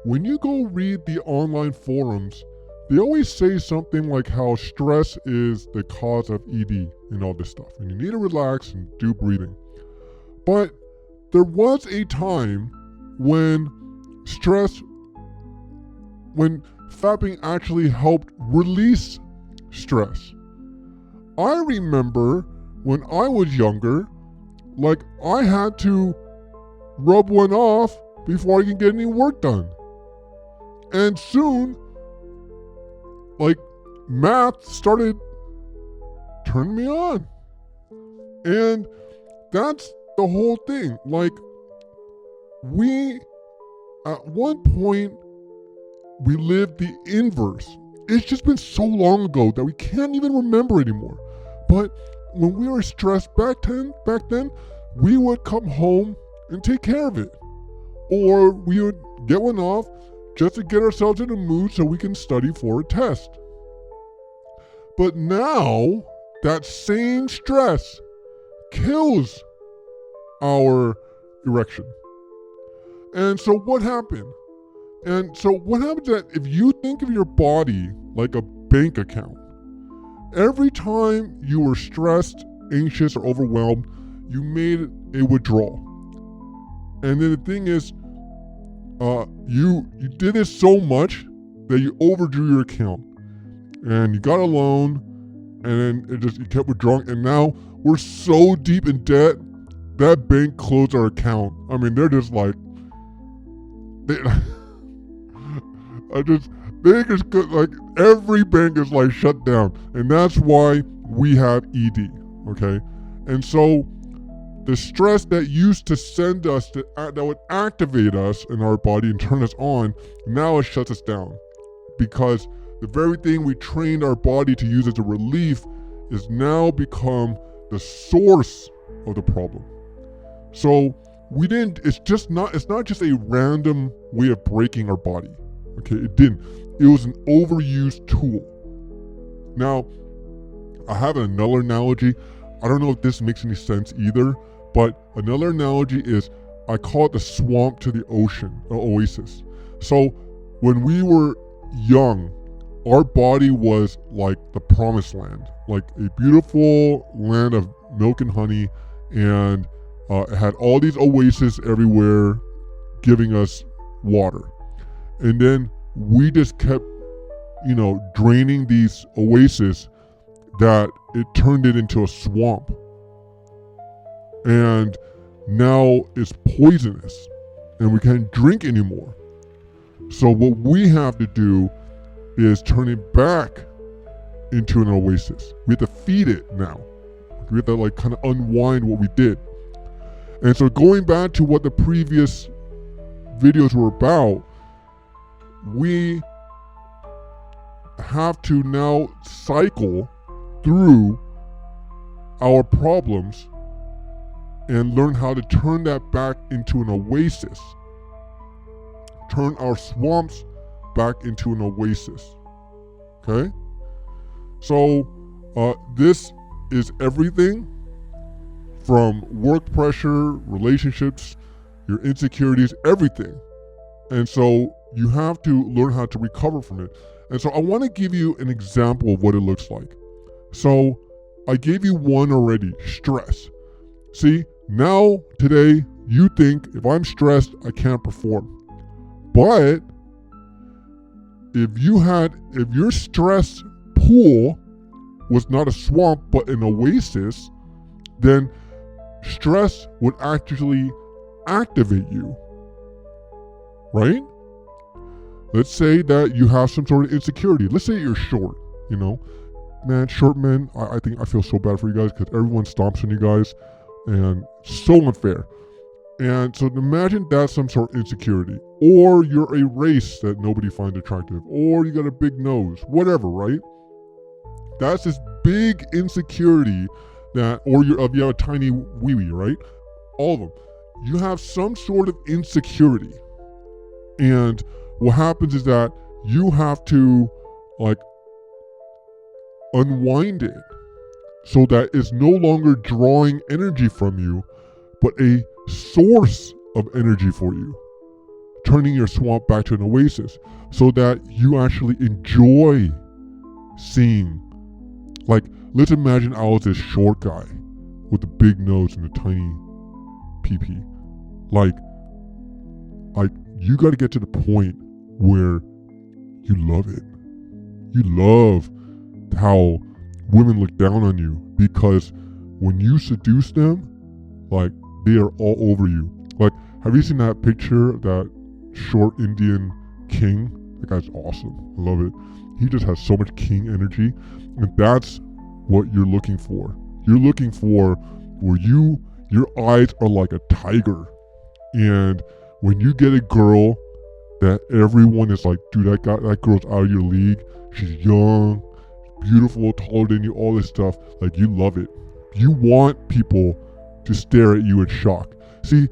when you go read the online forums, they always say something like how stress is the cause of ED and all this stuff, and you need to relax and do breathing. But there was a time when fapping actually helped release stress. I remember when I was younger, like I had to rub one off before I can get any work done. And soon, like math started turning me on. And that's the whole thing. Like at one point, we lived the inverse. It's just been so long ago that we can't even remember anymore. But when we were stressed back then, we would come home and take care of it. Or we would get one off just to get ourselves in a mood so we can study for a test. But now, that same stress kills our erection. And so what happened? And so what happens is that if you think of your body like a bank account, every time you were stressed, anxious, or overwhelmed, you made a withdrawal. And then the thing is, you did this so much that you overdrew your account. And you got a loan, and then you kept withdrawing, and now we're so deep in debt that bank closed our account. I mean, they're just like, like every bank is like shut down, and that's why we have ED. Okay, and so the stress that used to send us that would activate us in our body and turn us on, now it shuts us down, because the very thing we trained our body to use as a relief is now become the source of the problem. So it's not just a random way of breaking our body. Okay, it was an overused tool. Now, I have another analogy. I don't know if this makes any sense either, but another analogy is, I call it the swamp to the ocean, the oasis. So when we were young, our body was like the promised land, like a beautiful land of milk and honey, and it had all these oases everywhere giving us water. And then we just kept, draining these oases, that it turned it into a swamp. And now it's poisonous, and we can't drink anymore. So what we have to do is turn it back into an oasis. We have to feed it now. We have to kind of unwind what we did. And so going back to what the previous videos were about, we have to now cycle through our problems and learn how to turn that back into an oasis. Turn our swamps back into an oasis. Okay? So this is everything from work pressure, relationships, your insecurities, everything. And so you have to learn how to recover from it. And so I want to give you an example of what it looks like. So I gave you one already, stress. See, now today you think if I'm stressed, I can't perform. But if your stress pool was not a swamp but an oasis, then stress would actually activate you, right? Let's say that you have some sort of insecurity. Let's say you're short, Man, short men, I think I feel so bad for you guys because everyone stomps on you guys, and so unfair. And so imagine that's some sort of insecurity. Or you're a race that nobody finds attractive. Or you got a big nose. Whatever, right? That's this big insecurity or you have a tiny wee-wee, right? All of them. You have some sort of insecurity. And what happens is that you have to unwind it so that it's no longer drawing energy from you, but a source of energy for you turning your swamp back to an oasis so that you actually enjoy seeing. Like, let's imagine I was this short guy with a big nose and a tiny pee-pee. Like you got to get to the point where you love it. You love how women look down on you, because when you seduce them, like, they are all over you. Like, have you seen that picture of that short Indian king? That guy's awesome. I love it. He just has so much king energy, and that's what you're looking for. You're looking for where your eyes are like a tiger, and when you get a girl that everyone is like, dude, that girl's out of your league. She's young, beautiful, taller than you, all this stuff. Like, you love it. You want people to stare at you in shock. See,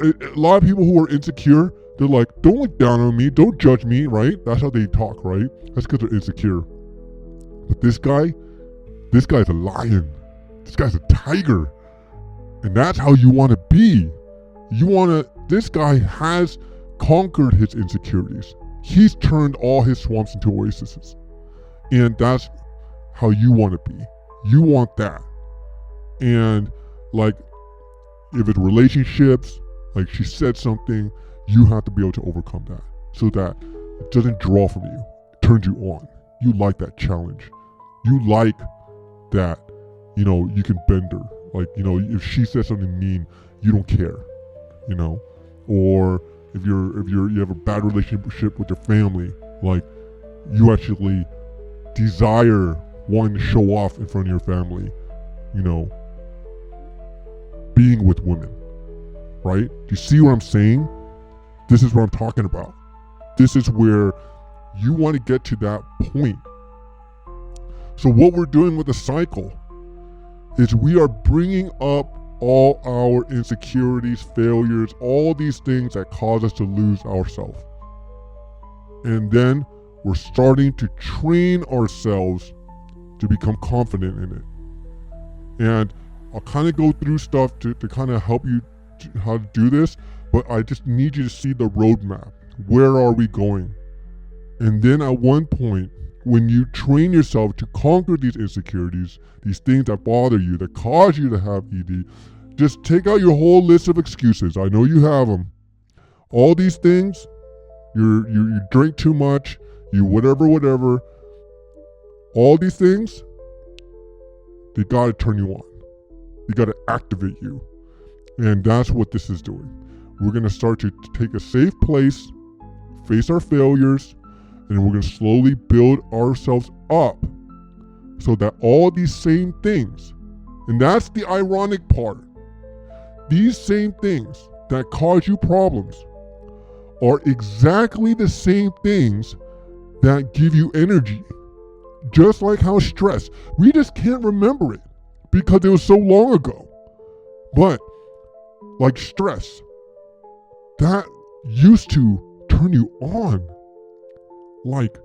a lot of people who are insecure, they're like, don't look down on me, don't judge me, right? That's how they talk, right? That's because they're insecure. But this guy's a lion. This guy's a tiger. And that's how you want to be. This guy has conquered his insecurities. He's turned all his swamps into oases. And that's how you want to be. You want that. And like, if it's relationships, like she said something, you have to be able to overcome that so that it doesn't draw from you. It turns you on. You like that challenge. You like that, you can bend her. Like, if she says something mean, you don't care, or if you have a bad relationship with your family, like, you actually desire wanting to show off in front of your family, being with women, right? Do you see what I'm saying? This is what I'm talking about. This is where you want to get to that point. So what we're doing with the cycle is we are bringing up all our insecurities, failures, all these things that cause us to lose ourselves. And then we're starting to train ourselves to become confident in it. And I'll kind of go through stuff to kind of help you how to do this, but I just need you to see the roadmap. Where are we going? And then at one point, when you train yourself to conquer these insecurities, these things that bother you, that cause you to have ED, just take out your whole list of excuses. I know you have them. All these things, you drink too much, you whatever. All these things, they gotta turn you on. They gotta activate you. And that's what this is doing. We're gonna start to take a safe place, face our failures, and we're gonna slowly build ourselves up so that all these same things, and that's the ironic part, these same things that cause you problems are exactly the same things that give you energy. Just like how stress, we just can't remember it because it was so long ago. But like stress, that used to turn you on. Like,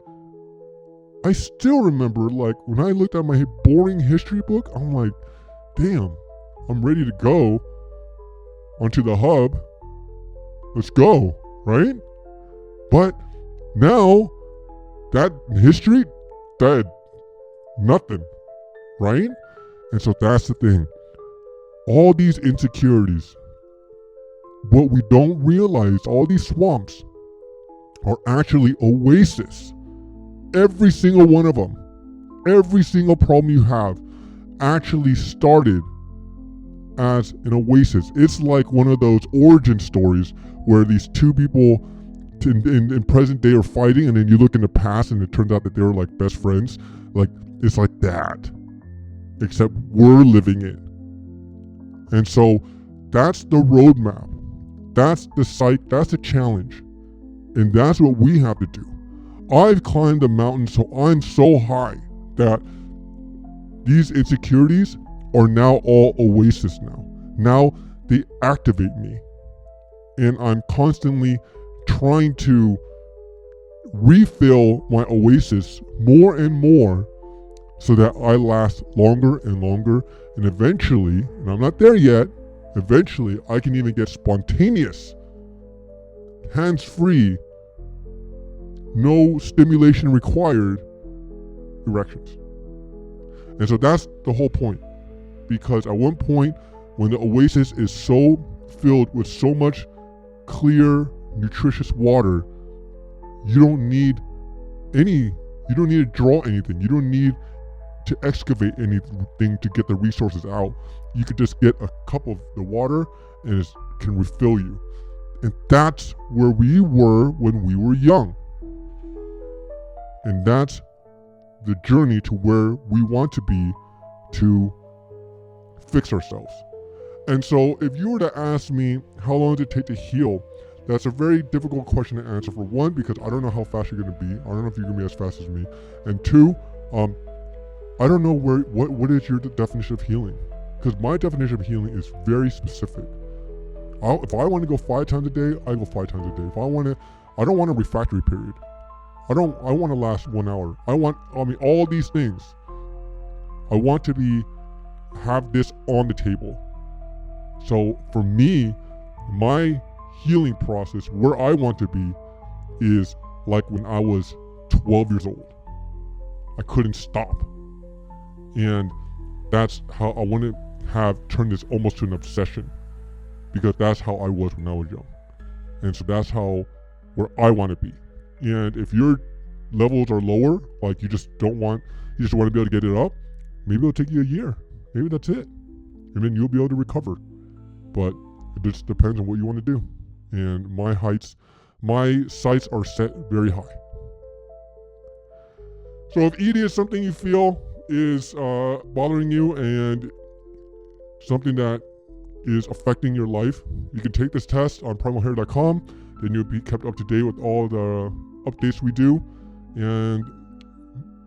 I still remember, like, when I looked at my boring history book, I'm like, damn, I'm ready to go onto the hub. Let's go, right? But now, that history, that nothing, right? And so that's the thing. All these insecurities, what we don't realize, all these swamps are actually oases. Every single one of them, every single problem you have actually started as an oasis. It's like one of those origin stories where these two people in present day are fighting, and then you look in the past and it turns out that they were like best friends. Like, it's like that, except we're living it. And so that's the roadmap. That's the challenge. And that's what we have to do. I've climbed the mountain, so I'm so high that these insecurities are now all oasis now. Now they activate me. And I'm constantly trying to refill my oasis more and more so that I last longer and longer. And eventually, and I'm not there yet, eventually I can even get spontaneous. hands-free, no stimulation required erections. And so that's the whole point. Because at one point, when the oasis is so filled with so much clear, nutritious water, you don't need to draw anything. You don't need to excavate anything to get the resources out. You could just get a cup of the water and it can refill you. And that's where we were when we were young. And that's the journey to where we want to be to fix ourselves. And so if you were to ask me how long does it take to heal, that's a very difficult question to answer. For one, because I don't know how fast you're going to be. I don't know if you're going to be as fast as me. And two, I don't know what is your definition of healing. Because my definition of healing is very specific. If I want to go 5 times a day, I go 5 times a day. I don't want a refractory period. I want to last 1 hour. All these things. I want to have this on the table. So for me, my healing process, where I want to be, is like when I was 12 years old. I couldn't stop. And that's how I want to have turned this almost to an obsession, because that's how I was when I was young. And so that's where I want to be. And if your levels are lower, like you just want to be able to get it up, maybe it'll take you a year. Maybe that's it. And then you'll be able to recover. But it just depends on what you want to do. And my sights are set very high. So if ED is something you feel is bothering you and something that is affecting your life, you can take this test on primalhair.com. Then you'll be kept up to date with all the updates we do and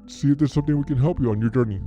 see if there's something we can help you on your journey.